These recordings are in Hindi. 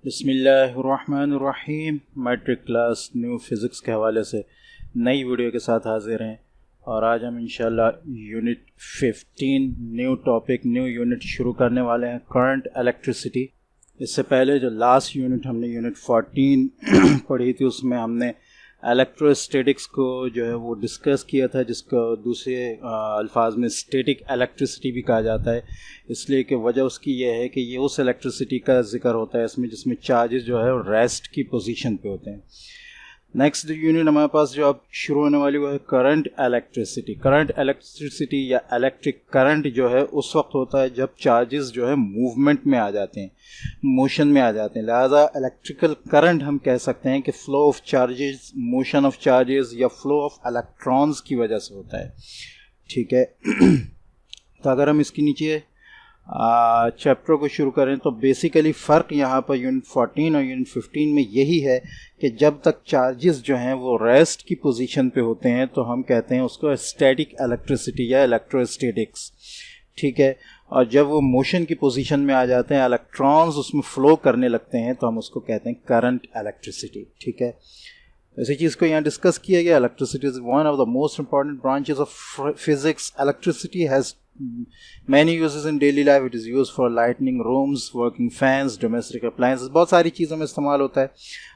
बिस्मिल्लाहिर्रहमानिर्रहीम। मैट्रिक क्लास न्यू फिज़िक्स के हवाले से नई वीडियो के साथ हाजिर हैं और आज हम इंशाल्लाह unit 15 new topic new unit शुरू करने वाले हैं, करंट इलेक्ट्रिसिटी। इससे पहले जो लास्ट यूनिट हमने यूनिट 14 पढ़ी थी उसमें हमने इलेक्ट्रोस्टैटिक्स को जो है वो डिस्कस किया था, जिसको दूसरे अल्फाज में स्टैटिक इलेक्ट्रिसिटी भी कहा जाता है। इसलिए कि वजह उसकी यह है कि ये उस इलेक्ट्रिसिटी का जिक्र होता है इसमें जिसमें चार्जेस जो है रेस्ट की पोजीशन पे होते हैं। नेक्स्ट यूनिट हमारे पास जो अब शुरू होने वाली वो है करंट इलेक्ट्रिसिटी। करंट इलेक्ट्रिसिटी या इलेक्ट्रिक करंट जो है उस वक्त होता है जब चार्जेस जो है मूवमेंट में आ जाते हैं, मोशन में आ जाते हैं। लिहाजा इलेक्ट्रिकल करंट हम कह सकते हैं कि flow of charges, motion of charges या फ्लो ऑफ इलेक्ट्रॉन्स की वजह से होता है। ठीक है। तो अगर हम इसके नीचे चैप्टर को शुरू करें तो बेसिकली फ़र्क यहाँ पर यूनिट 14 और यूनिट 15 में यही है कि जब तक चार्जेस जो हैं वो रेस्ट की पोजीशन पे होते हैं तो हम कहते हैं उसको स्टैटिक इलेक्ट्रिसिटी या इलेक्ट्रोस्टैटिक्स। ठीक है। और जब वो मोशन की पोजीशन में आ जाते हैं, इलेक्ट्रॉन्स उसमें फ़्लो करने लगते हैं, तो हम उसको कहते हैं करंट इलेक्ट्रिसिटी। ठीक है। इसी चीज़ को यहाँ डिस्कस किया गया। Electricity is one of the most important branches of physics. Electricity has many uses in daily life. It is used for lighting rooms, working fans, domestic appliances. बहुत सारी चीज़ों में इस्तेमाल होता है।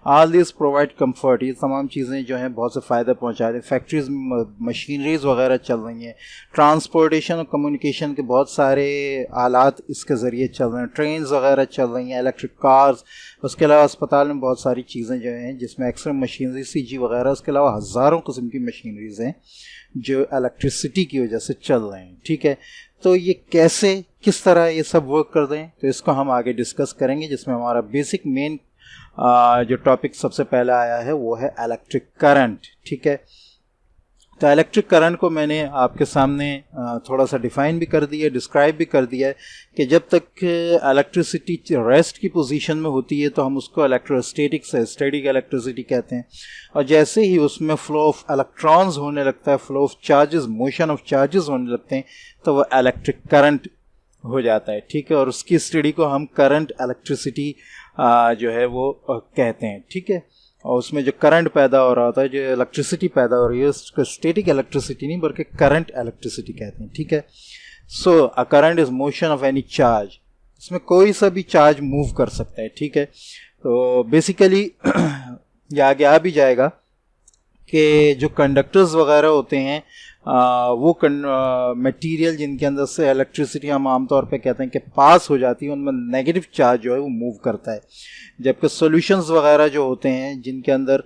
All these provide comfort. ये तमाम चीज़ें जो हैं बहुत से फ़ायदा पहुँचा रही हैं। फैक्ट्रीज में मशीनरीज वगैरह चल रही हैं। ट्रांसपोर्टेशन और कम्युनिकेशन के बहुत सारे आलात इसके ज़रिए चल रहे हैं। ट्रेन्स वगैरह चल रही हैं, इलेक्ट्रिक कार्स। उसके अलावा अस्पताल में बहुत सारी चीज़ें जो हैं जिसमें एक्सरे मशीनरी, CG वगैरह, उसके अलावा हज़ारों किस्म की मशीनरीज हैं जो इलेक्ट्रिसिटी की वजह से चल रहे हैं। ठीक है। तो ये कैसे, किस तरह ये सब वर्क कर रहे हैं, तो इसको हम आगे डिस्कस करेंगे, जिसमें हमारा बेसिक मेन जो टॉपिक सबसे पहला आया है वो है इलेक्ट्रिक करंट। ठीक है। तो इलेक्ट्रिक करंट को मैंने आपके सामने थोड़ा सा डिफ़ाइन भी कर दिया, डिस्क्राइब भी कर दिया है कि जब तक इलेक्ट्रिसिटी रेस्ट की पोजीशन में होती है तो हम उसको इलेक्ट्रोस्टैटिक से स्टैटिक इलेक्ट्रिसिटी कहते हैं। और जैसे ही उसमें फ्लो ऑफ इलेक्ट्रॉन्स होने लगता है, flow of charges, motion of charges होने लगते हैं, तो वह इलेक्ट्रिक करंट हो जाता है। ठीक है। और उसकी स्टडी को हम करंट इलेक्ट्रिसिटी जो है वो कहते हैं। ठीक है। और उसमें जो करंट पैदा हो रहा होता है, जो इलेक्ट्रिसिटी पैदा हो रही है, उसको स्टैटिक इलेक्ट्रिसिटी नहीं बल्कि करंट इलेक्ट्रिसिटी कहते हैं। ठीक है। So uh current is motion of any charge. इसमें कोई सा भी चार्ज मूव कर सकता है। ठीक है। तो बेसिकली ये आगे आ भी जाएगा कि जो कंडक्टर्स वगैरह होते हैं वो मटेरियल जिनके अंदर से इलेक्ट्रिसिटी हम आमतौर पे कहते हैं कि पास हो जाती है, उनमें नेगेटिव चार्ज जो है वो मूव करता है। जबकि सॉल्यूशंस वगैरह जो होते हैं जिनके अंदर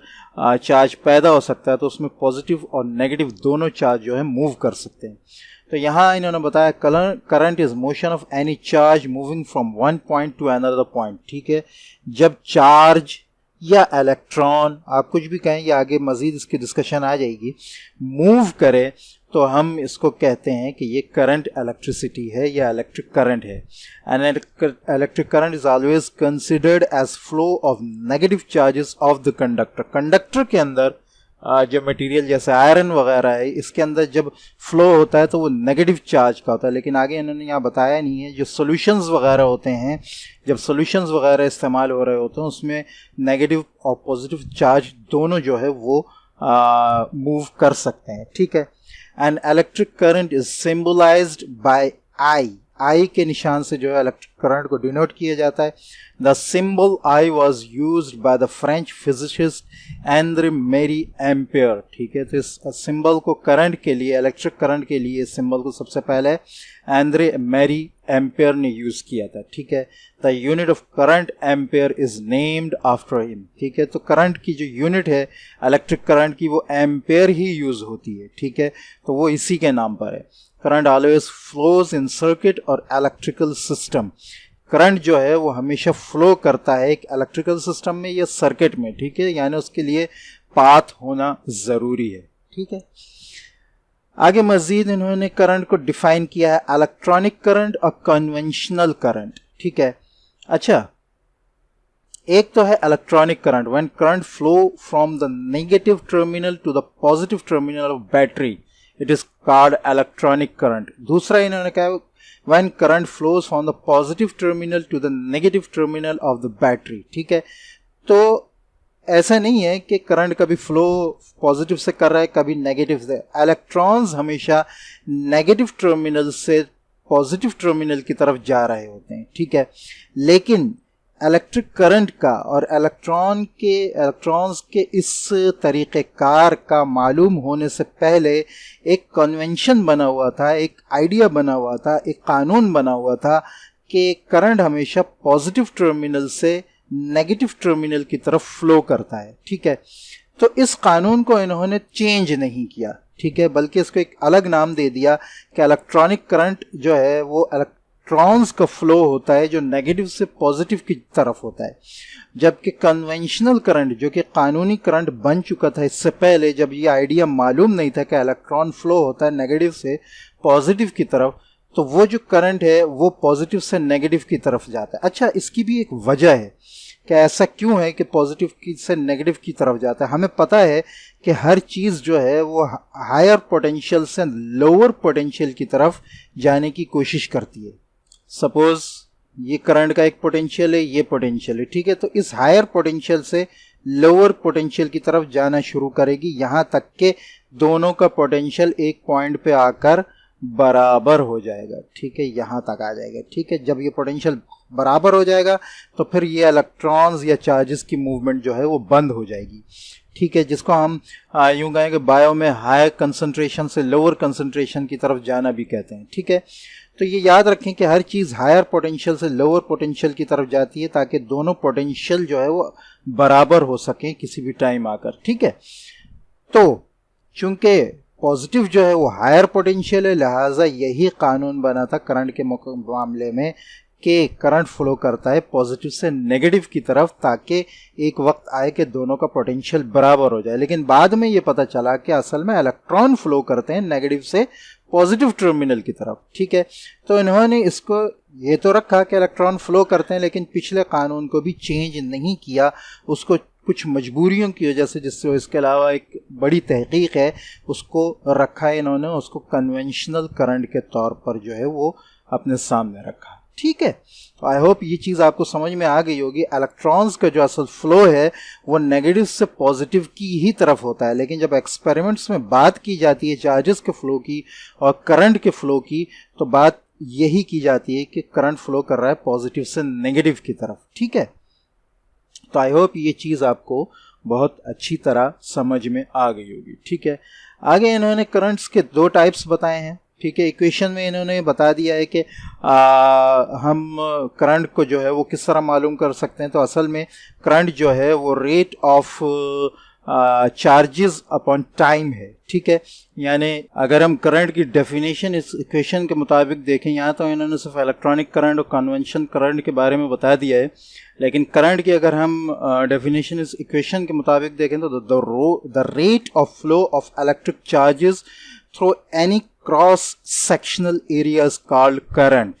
चार्ज पैदा हो सकता है, तो उसमें पॉजिटिव और नेगेटिव दोनों चार्ज जो है मूव कर सकते हैं। तो यहाँ इन्होंने बताया current is motion of any charge moving from one point two another point. ठीक है। जब चार्ज या इलेक्ट्रॉन, आप कुछ भी कहें, या आगे मजीद इसकी डिस्कशन आ जाएगी, मूव करे तो हम इसको कहते हैं कि ये करंट इलेक्ट्रिसिटी है या इलेक्ट्रिक करंट है। And electric current is always considered as flow of negative charges of the conductor. Conductor के अंदर जो मटेरियल जैसे आयरन वगैरह है, इसके अंदर जब फ्लो होता है तो वो नेगेटिव चार्ज का होता है। लेकिन आगे इन्होंने यहाँ बताया नहीं है, जो सॉल्यूशंस वगैरह होते हैं, जब सॉल्यूशंस वगैरह इस्तेमाल हो रहे होते हैं, उसमें नेगेटिव और पॉजिटिव चार्ज दोनों जो है वो मूव कर सकते हैं। ठीक है। And electric current is symbolised by I के निशान से जो है इलेक्ट्रिक करंट को डिनोट किया जाता है। The symbol I was used by the French physicist Andre Marie Ampere. ठीक है। तो इस सिंबल को करंट के लिए, इलेक्ट्रिक करंट के लिए इस सिंबल को सबसे पहले एंद्रे मैरी एम्पियर ने यूज किया था। ठीक है। The unit of current ampere is named after him. ठीक है। तो करंट की जो यूनिट है इलेक्ट्रिक करंट की वो एम्पियर ही यूज होती है। ठीक है। तो वो इसी के नाम पर है। Current always flows in circuit और इलेक्ट्रिकल सिस्टम। करंट जो है वो हमेशा फ्लो करता है एक इलेक्ट्रिकल सिस्टम में या सर्किट में। ठीक है। यानी उसके लिए पाथ होना ज़रूरी है। ठीक है। आगे मजीद इन्होंने करंट को डिफाइन किया है, इलेक्ट्रॉनिक करंट और कन्वेंशनल करंट। ठीक है। अच्छा, एक तो है electronic current, when current flow from the negative terminal to the positive terminal of battery, it is called electronic current. दूसरा इन्होंने कहा when current flows from the positive terminal to the negative terminal of the battery. ठीक है, तो ऐसा नहीं है कि करंट कभी फ्लो पॉजिटिव से कर रहा है कभी नेगेटिव से। इलेक्ट्रॉन्स हमेशा नेगेटिव टर्मिनल से पॉजिटिव टर्मिनल की तरफ जा रहे होते हैं। ठीक है, लेकिन इलेक्ट्रिक करंट का और इलेक्ट्रॉन्स के इस तरीक़ेकार का मालूम होने से पहले एक कन्वेंशन बना हुआ था, एक आइडिया बना हुआ था, एक कानून बना हुआ था कि करंट हमेशा पॉजिटिव टर्मिनल से नेगेटिव टर्मिनल की तरफ फ्लो करता है। ठीक है, तो इस कानून को इन्होंने चेंज नहीं किया। ठीक है, बल्कि इसको एक अलग नाम दे दिया कि इलेक्ट्रॉनिक करंट जो है वो इलेक्ट्रॉन्स का फ्लो होता है जो नेगेटिव से पॉजिटिव की तरफ होता है, जबकि कन्वेंशनल करंट जो कि कानूनी करंट बन चुका था इससे पहले, जब ये आइडिया मालूम नहीं था कि इलेक्ट्रॉन फ्लो होता है नेगेटिव से पॉजिटिव की तरफ, तो वो जो करंट है वो पॉजिटिव से नेगेटिव की तरफ जाता है। अच्छा, इसकी भी एक वजह है कि ऐसा क्यों है कि पॉजिटिव से नेगेटिव की तरफ जाता है। हमें पता है कि हर चीज़ जो है वो हायर पोटेंशियल से लोअर पोटेंशियल की तरफ जाने की कोशिश करती है। सपोज ये करंट का एक पोटेंशियल है, ये पोटेंशियल है। ठीक है, तो इस हायर पोटेंशियल से लोअर पोटेंशियल की तरफ जाना शुरू करेगी, यहाँ तक कि दोनों का पोटेंशियल एक पॉइंट पे आकर बराबर हो जाएगा। ठीक है, यहाँ तक आ जाएगा। ठीक है, जब ये पोटेंशियल बराबर हो जाएगा तो फिर ये इलेक्ट्रॉन्स या चार्जेस की मूवमेंट जो है वो बंद हो जाएगी। ठीक है, जिसको हम यूँ कहें कि बायो में हाई कंसंट्रेशन से लोअर कंसंट्रेशन की तरफ जाना भी कहते हैं। ठीक है, तो ये याद रखें कि हर चीज़ हायर पोटेंशियल से लोअर पोटेंशियल की तरफ जाती है ताकि दोनों पोटेंशियल जो है वो बराबर हो सकें किसी भी टाइम आकर। ठीक है, तो चूंकि पॉजिटिव जो है वो हायर पोटेंशियल है, लिहाजा यही कानून बना था करंट के मामले में कि करंट फ्लो करता है पॉजिटिव से नेगेटिव की तरफ ताकि एक वक्त आए कि दोनों का पोटेंशियल बराबर हो जाए। लेकिन बाद में ये पता चला कि असल में इलेक्ट्रॉन फ्लो करते हैं नेगेटिव से पॉजिटिव टर्मिनल की तरफ। ठीक है, तो इन्होंने इसको ये तो रखा कि इलेक्ट्रॉन फ्लो करते हैं, लेकिन पिछले कानून को भी चेंज नहीं किया, उसको कुछ मजबूरियों की वजह से, जिससे इसके अलावा एक बड़ी तहकीक है उसको रखा है इन्होंने, उसको कन्वेंशनल करंट के तौर पर जो है वो अपने सामने रखा। ठीक है, तो आई होप ये चीज़ आपको समझ में आ गई होगी। इलेक्ट्रॉन्स का जो असल फ्लो है वो नेगेटिव से पॉजिटिव की ही तरफ होता है, लेकिन जब एक्सपेरिमेंट्स में बात की जाती है चार्जेस के फ्लो की और करंट के फ्लो की, तो बात यही की जाती है कि करंट फ्लो कर रहा है पॉजिटिव से नेगेटिव की तरफ। ठीक है, तो आई होप ये चीज़ आपको बहुत अच्छी तरह समझ में आ गई होगी। ठीक है, आगे इन्होंने करंट्स के दो टाइप्स बताए हैं। ठीक है, इक्वेशन में इन्होंने बता दिया है कि हम करंट को जो है वो किस तरह मालूम कर सकते हैं। तो असल में करंट जो है वो rate of charges upon time है। ठीक है, यानी अगर हम करंट की डेफिनेशन इस इक्वेशन के मुताबिक देखें, यहाँ तो इन्होंने सिर्फ इलेक्ट्रॉनिक करंट और कन्वेंशन करंट के बारे में बता दिया है, लेकिन करंट की अगर हम डेफिनेशन इस इक्वेशन के मुताबिक देखें तो the rate of flow of electric charges through any cross sectional areas called current.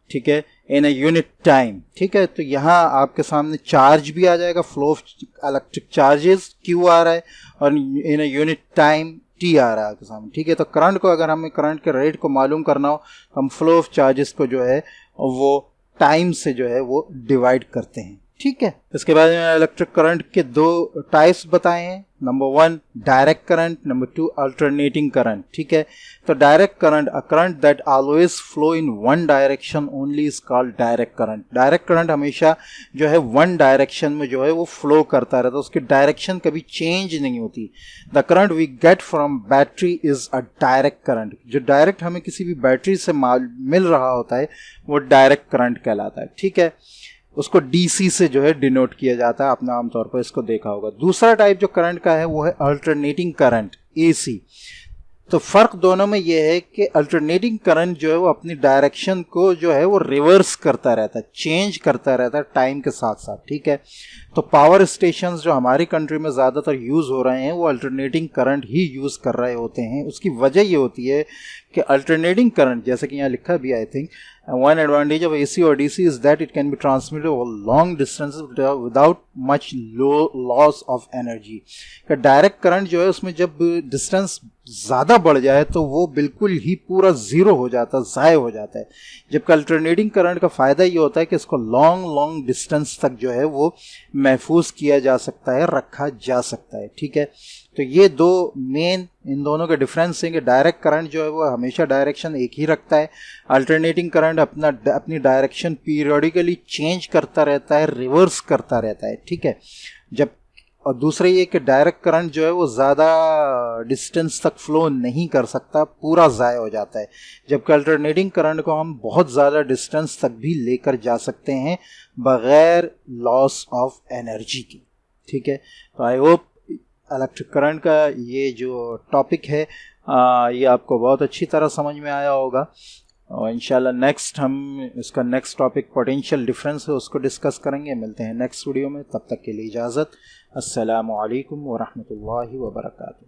ठीक है, इन अ यूनिट टाइम। ठीक है, तो यहाँ आपके सामने चार्ज भी आ जाएगा, flow of electric charges Q आ रहा है, और in uh unit time T आ रहा है आपके सामने। ठीक है, तो करंट को अगर हमें करंट के रेट को मालूम करना हो, हम फ्लो ऑफ चार्जेस को जो है वो टाइम से जो है वो डिवाइड करते हैं। ठीक है, इसके बाद में इलेक्ट्रिक करंट के दो टाइप्स बताए हैं। Number 1 direct current, number 2 alternating current. ठीक है, तो direct current, a current that always flow in one direction only is called direct current. Direct current हमेशा जो है वन डायरेक्शन में जो है वो फ्लो करता रहता है, उसकी डायरेक्शन कभी चेंज नहीं होती। The current we get from battery is a direct current. जो डायरेक्ट हमें किसी भी बैटरी से मिल रहा होता है वो डायरेक्ट करंट कहलाता है। ठीक है, उसको डीसी से जो है डिनोट किया जाता है, आपने आमतौर पर इसको देखा होगा। दूसरा टाइप जो करंट का है वो है अल्टरनेटिंग करंट, एसी। तो फर्क दोनों में ये है कि अल्टरनेटिंग करंट जो है वो अपनी डायरेक्शन को जो है वो रिवर्स करता रहता है, चेंज करता रहता है टाइम के साथ साथ। ठीक है, तो पावर स्टेशंस जो हमारी कंट्री में ज़्यादातर यूज़ हो रहे हैं वो अल्टरनेटिंग करंट ही यूज़ कर रहे होते हैं। उसकी वजह ये होती है कि अल्टरनेटिंग करंट, जैसे कि यहाँ लिखा भी I think, And one advantage of AC or DC is that it can be transmitted over long distances without much loss of energy. का डायरेक्ट करंट जो है उसमें जब डिस्टेंस ज़्यादा बढ़ जाए तो वो बिल्कुल ही पूरा ज़ीरो हो जाता है, ज़ाय हो जाता है. जबकि अल्टरनेटिंग करंट का फ़ायदा ये होता है कि इसको लॉन्ग डिस्टेंस तक जो है वो महफूज किया जा सकता है, रखा जा सकता है. ठीक है, तो ये दो मेन इन दोनों के डिफरेंस हैं कि डायरेक्ट करंट जो है वो हमेशा डायरेक्शन एक ही रखता है, अल्टरनेटिंग करंट अपनी डायरेक्शन पीरियडिकली चेंज करता रहता है, रिवर्स करता रहता है. ठीक है, और दूसरा ये कि डायरेक्ट करंट जो है वो ज़्यादा डिस्टेंस तक फ्लो नहीं कर सकता, पूरा ज़ाय हो जाता है. जबकि अल्टरनेटिंग करंट को हम बहुत ज़्यादा डिस्टेंस तक भी लेकर जा सकते हैं बग़ैर लॉस ऑफ एनर्जी के. ठीक है, तो आई होप इलेक्ट्रिक करंट का ये जो टॉपिक है ये आपको बहुत अच्छी तरह समझ में आया होगा. और इंशाल्लाह नेक्स्ट हम इसका नेक्स्ट टॉपिक पोटेंशियल डिफरेंस है उसको डिस्कस करेंगे. मिलते हैं नेक्स्ट वीडियो में, तब तक के लिए इजाज़त. अस्सलामु अलैकुम व रहमतुल्लाहि व बरकातुहू.